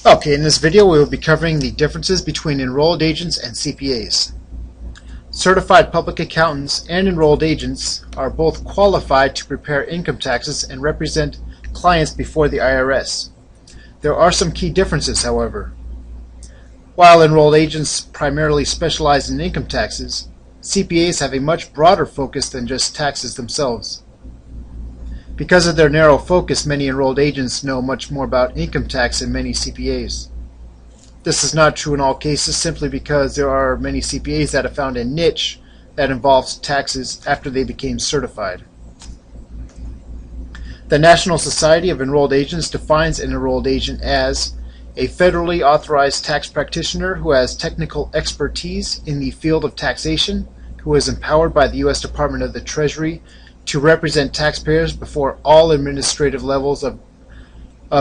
Okay, in this video we will be covering the differences between enrolled agents and CPAs. Certified public accountants and enrolled agents are both qualified to prepare income taxes and represent clients before the IRS. There are some key differences, however. While enrolled agents primarily specialize in income taxes, CPAs have a much broader focus than just taxes themselves. Because of their narrow focus, many enrolled agents know much more about income tax than many CPAs. This is not true in all cases simply because there are many CPAs that have found a niche that involves taxes after they became certified. The National Society of Enrolled Agents defines an enrolled agent as a federally authorized tax practitioner who has technical expertise in the field of taxation, who is empowered by the U.S. Department of the Treasury to represent taxpayers before all administrative levels of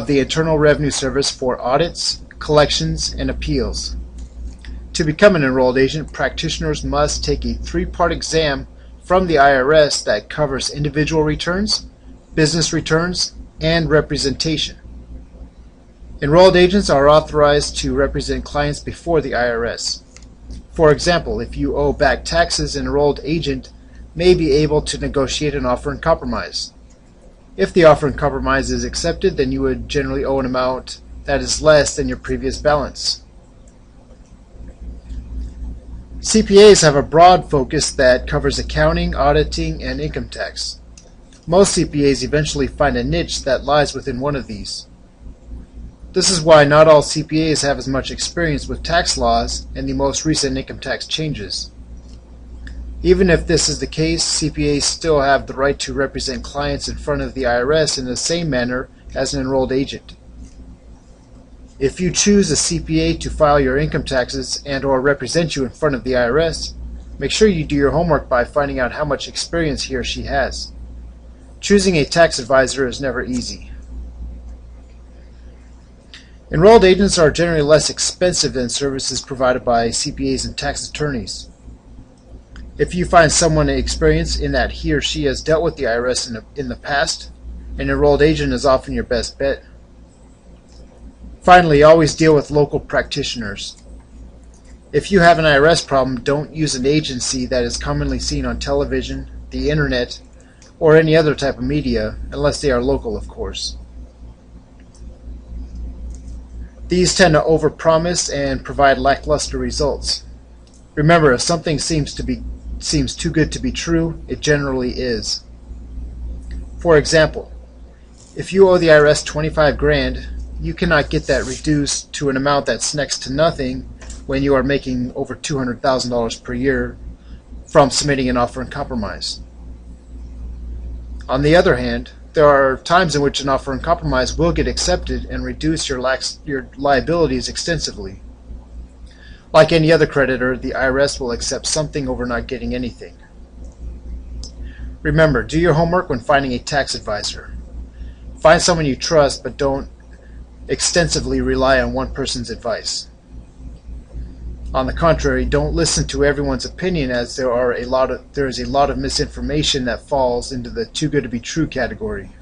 the Internal Revenue Service for audits, collections, and appeals. To become an enrolled agent, practitioners must take a three-part exam from the IRS that covers individual returns, business returns, and representation. Enrolled agents are authorized to represent clients before the IRS. For example, if you owe back taxes, an enrolled agent may be able to negotiate an offer in compromise. If the offer in compromise is accepted, then you would generally owe an amount that is less than your previous balance. CPAs have a broad focus that covers accounting, auditing, and income tax. Most CPAs eventually find a niche that lies within one of these. This is why not all CPAs have as much experience with tax laws and the most recent income tax changes. Even if this is the case, CPAs still have the right to represent clients in front of the IRS in the same manner as an enrolled agent. If you choose a CPA to file your income taxes and/or represent you in front of the IRS, make sure you do your homework by finding out how much experience he or she has. Choosing a tax advisor is never easy. Enrolled agents are generally less expensive than services provided by CPAs and tax attorneys. If you find someone experienced in that he or she has dealt with the IRS in the past, an enrolled agent is often your best bet. Finally, always deal with local practitioners. If you have an IRS problem, don't use an agency that is commonly seen on television, the internet, or any other type of media, unless they are local, of course. These tend to overpromise and provide lackluster results. Remember, if something seems too good to be true, it generally is. For example, if you owe the IRS 25 grand, you cannot get that reduced to an amount that's next to nothing when you are making over $200,000 per year from submitting an offer in compromise. On the other hand, there are times in which an offer in compromise will get accepted and reduce your liabilities extensively. Like any other creditor, the IRS will accept something over not getting anything. Remember, do your homework when finding a tax advisor. Find someone you trust, but don't extensively rely on one person's advice. On the contrary, don't listen to everyone's opinion, as there is a lot of misinformation that falls into the too good to be true category.